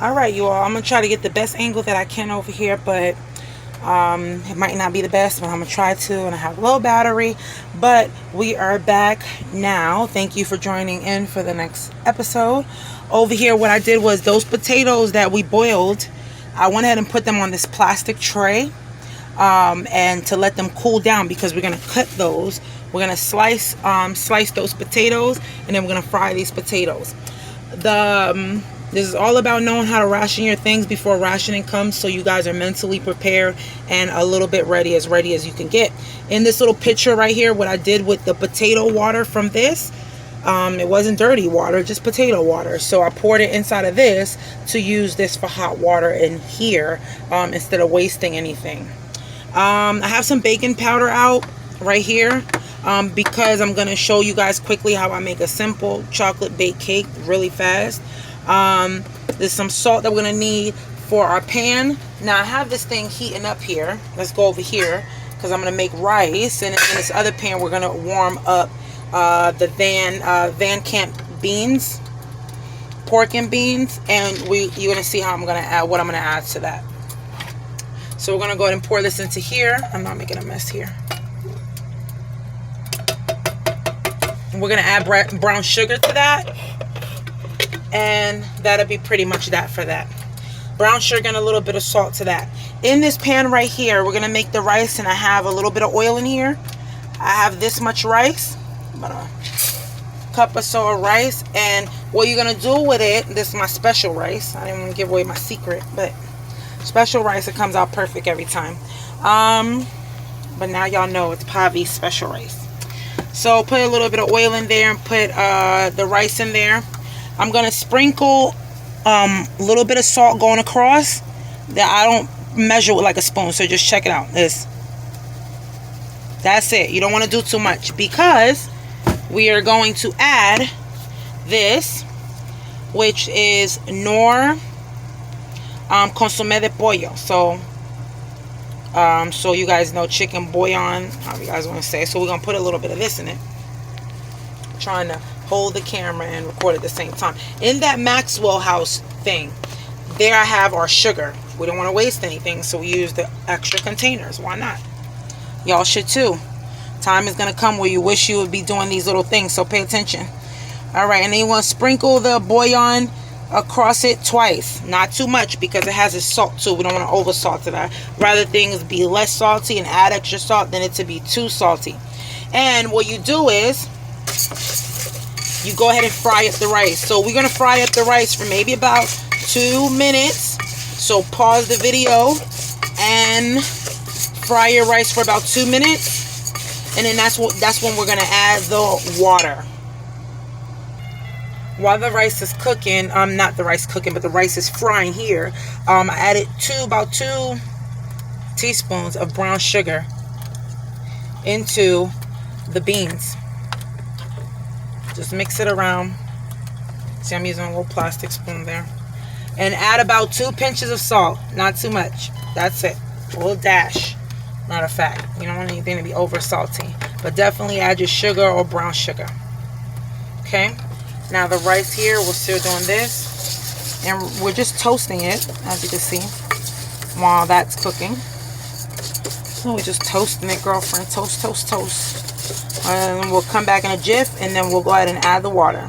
All right, you all. I'm gonna try to get the best angle that I can over here, but it might not be the best, but I'm gonna try to. And I have low battery, but we are back now. Thank you for joining in for the next episode. Over here, what I did was those potatoes that we boiled, I went ahead and put them on this plastic tray, and to let them cool down, because we're gonna cut those. We're gonna slice those potatoes, and then we're gonna fry these potatoes. This is all about knowing how to ration your things before rationing comes, so you guys are mentally prepared and a little bit ready as you can get. In this little picture right here, what I did with the potato water from this, it wasn't dirty water, just potato water. So I poured it inside of this to use this for hot water in here, instead of wasting anything. I have some baking powder out right here, because I'm going to show you guys quickly how I make a simple chocolate baked cake really fast. There's some salt that we're going to need for our pan. Now I have this thing heating up here. Let's go over here, because I'm going to make rice, and in this other pan we're going to warm up the Van Camp beans, pork and beans, and you're going to see how I'm going to add, what I'm going to add to that. So we're going to go ahead and pour this into here. I'm not making a mess here. And we're going to add brown sugar to that. And that'll be pretty much that for that. Brown sugar and a little bit of salt to that. In this pan right here, we're going to make the rice, and I have a little bit of oil in here. I have this much rice, about a cup or so of rice. And what you're going to do with it, this is my special rice. I didn't want to give away my secret, but special rice, it comes out perfect every time. But now y'all know it's Pavi's special rice. So put a little bit of oil in there and put the rice in there. I'm going to sprinkle a little bit of salt going across. That I don't measure with like a spoon, so just check it out. That's it. You don't want to do too much, because we are going to add this, which is Nor Consomé de Pollo. So you guys know, chicken bouillon, how you guys want to say. So we're going to put a little bit of this in it. I'm trying to hold the camera and record at the same time. In that Maxwell House thing, there I have our sugar. We don't want to waste anything, so we use the extra containers. Why not? Y'all should too. Time is going to come where you wish you would be doing these little things, so pay attention. Alright, and then you want to sprinkle the bouillon across it twice. Not too much, because it has its salt too. We don't want to over salt it. Rather things be less salty and add extra salt than it to be too salty. And what you do is you go ahead and fry up the rice. So we're going to fry up the rice for maybe about 2 minutes. So pause the video and fry your rice for about 2 minutes. And then that's when we're going to add the water. While the rice is cooking, not the rice cooking, but the rice is frying here, I added about 2 teaspoons of brown sugar into the beans. Just mix it around. See, I'm using a little plastic spoon there. And add about 2 pinches of salt. Not too much. That's it. A little dash. Matter of fact, you don't want anything to be over salty. But definitely add your sugar or brown sugar. Okay? Now the rice here, we're still doing this. And we're just toasting it, as you can see, while that's cooking. So we're just toasting it, girlfriend. Toast, toast, toast. And we'll come back in a jiff, and then we'll go ahead and add the water.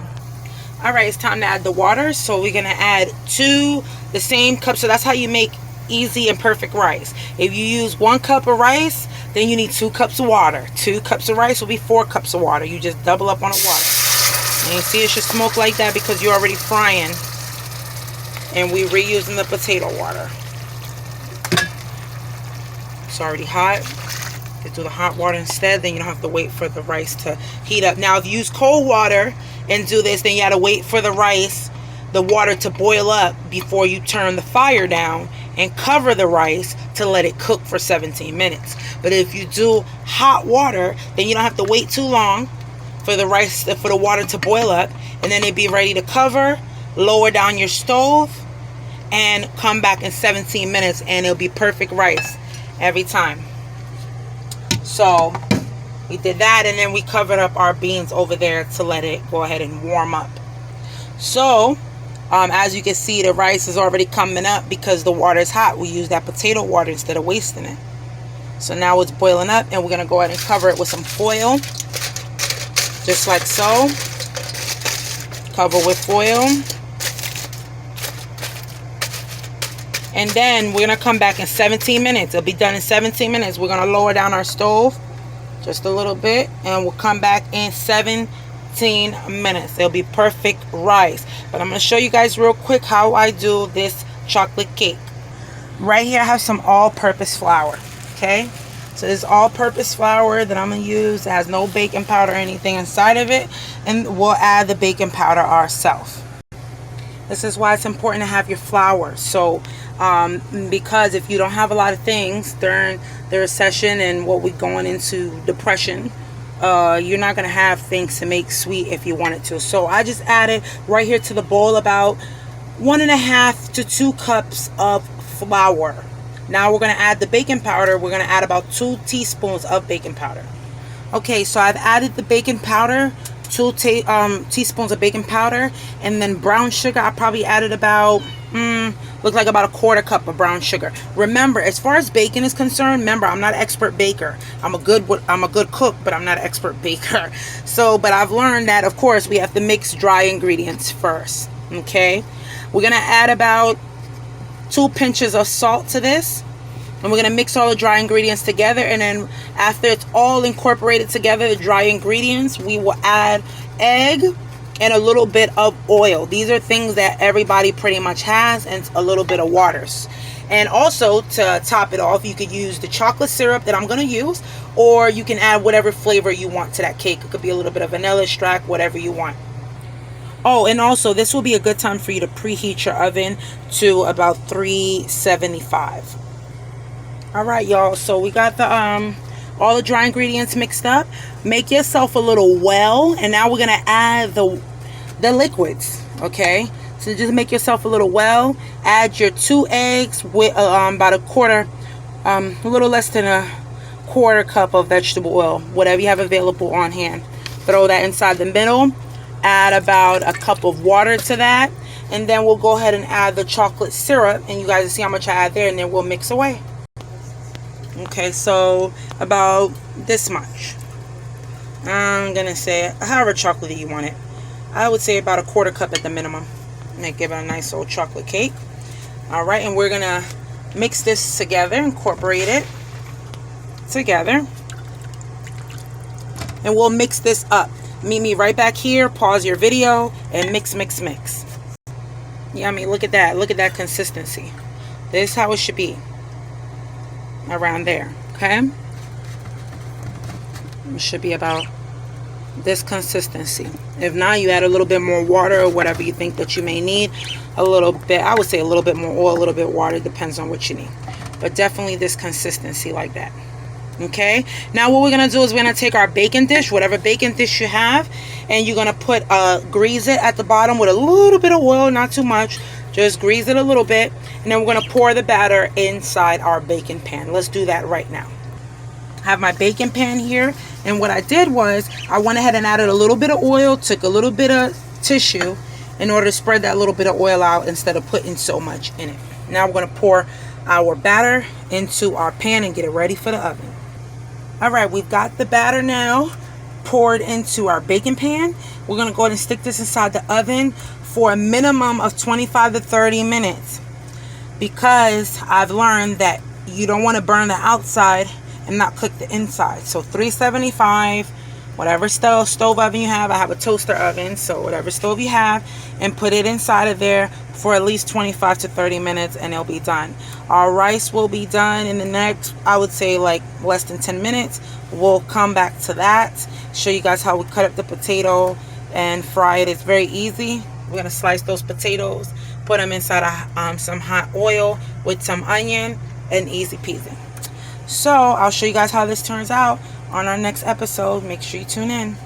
Alright, it's time to add the water. So we're going to add the same cup. So that's how you make easy and perfect rice. If you use 1 cup of rice, then you need 2 cups of water. 2 cups of rice will be 4 cups of water. You just double up on the water. And you see it should smoke like that because you're already frying. And we're reusing the potato water. It's already hot. Do the hot water instead, then you don't have to wait for the rice to heat up. Now if you use cold water and do this, then you got to wait for the water to boil up before you turn the fire down and cover the rice to let it cook for 17 minutes. But if you do hot water, then you don't have to wait too long for the water to boil up, and then it'd be ready to cover, lower down your stove, and come back in 17 minutes, and it'll be perfect rice every time. So we did that, and then we covered up our beans over there to let it go ahead and warm up. So As you can see, the rice is already coming up because the water is hot. We use that potato water instead of wasting it. So now it's boiling up, and we're going to go ahead and cover it with some foil. Just like so. Cover with foil. And then we're going to come back in 17 minutes. It'll be done in 17 minutes. We're going to lower down our stove just a little bit, and we'll come back in 17 minutes. It'll be perfect rice. But I'm going to show you guys real quick how I do this chocolate cake. Right here I have some all-purpose flour. Okay, so this all-purpose flour that I'm going to use. It has no baking powder or anything inside of it, and we'll add the baking powder ourselves. This is why it's important to have your flour. So because if you don't have a lot of things during the recession and what we're going into depression, you're not going to have things to make sweet if you wanted to. So I just added right here to the bowl about 1.5 to 2 cups of flour. Now we're going to add the baking powder. We're going to add about 2 teaspoons of baking powder. Okay, so I've added the baking powder, 2 teaspoons of baking powder, and then brown sugar. I probably added about, look like about 1/4 cup of brown sugar. Remember, as far as baking is concerned, remember, I'm not an expert baker. I'm a good cook, but I'm not an expert baker. So, but I've learned that, of course, we have to mix dry ingredients first. Okay, we're going to add about 2 pinches of salt to this, and we're going to mix all the dry ingredients together. And then after it's all incorporated together, the dry ingredients, we will add egg and a little bit of oil. These are things that everybody pretty much has, and a little bit of waters. And also, to top it off, you could use the chocolate syrup that I'm going to use, or you can add whatever flavor you want to that cake. It could be a little bit of vanilla extract, whatever you want. Oh, and also, this will be a good time for you to preheat your oven to about 375. All right, y'all. So we got the all the dry ingredients mixed up. Make yourself a little well, and now we're gonna add the liquids. Okay, so just make yourself a little well. Add your 2 eggs with about a little less than a 1/4 cup of vegetable oil, whatever you have available on hand. Throw that inside the middle. Add about a cup of water to that, and then we'll go ahead and add the chocolate syrup, and you guys will see how much I add there, and then we'll mix away. Okay, so about this much. I'm gonna say however chocolatey you want it. I would say about a 1/4 cup at the minimum. And give it a nice old chocolate cake. All right, and we're gonna mix this together, incorporate it together, and we'll mix this up. Meet me right back here. Pause your video and mix. Yeah, I mean, look at that. Look at that consistency. This is how it should be. Around there. Okay? It should be about this consistency. If not, you add a little bit more water or whatever you think that you may need. A little bit. I would say a little bit more oil, a little bit water. Depends on what you need. But definitely this consistency like that. Okay, now what we're gonna do is we're gonna take our baking dish, whatever baking dish you have, and you're gonna put grease it at the bottom with a little bit of oil, not too much, just grease it a little bit, and then we're gonna pour the batter inside our baking pan. Let's do that right now. I have my baking pan here, and what I did was I went ahead and added a little bit of oil, took a little bit of tissue in order to spread that little bit of oil out instead of putting so much in it. Now we're gonna pour our batter into our pan and get it ready for the oven. All right, we've got the batter now poured into our baking pan. We're going to go ahead and stick this inside the oven for a minimum of 25 to 30 minutes, because I've learned that you don't want to burn the outside and not cook the inside. So 375, whatever stove oven you have. I have a toaster oven, so whatever stove you have, and put it inside of there for at least 25 to 30 minutes, and it'll be done. Our rice will be done in the next, I would say, like less than 10 minutes. We'll come back to that, show you guys how we cut up the potato and fry it. It's very easy. We're gonna slice those potatoes, put them inside some hot oil with some onion, and easy peasy. So I'll show you guys how this turns out on our next episode. Make sure you tune in.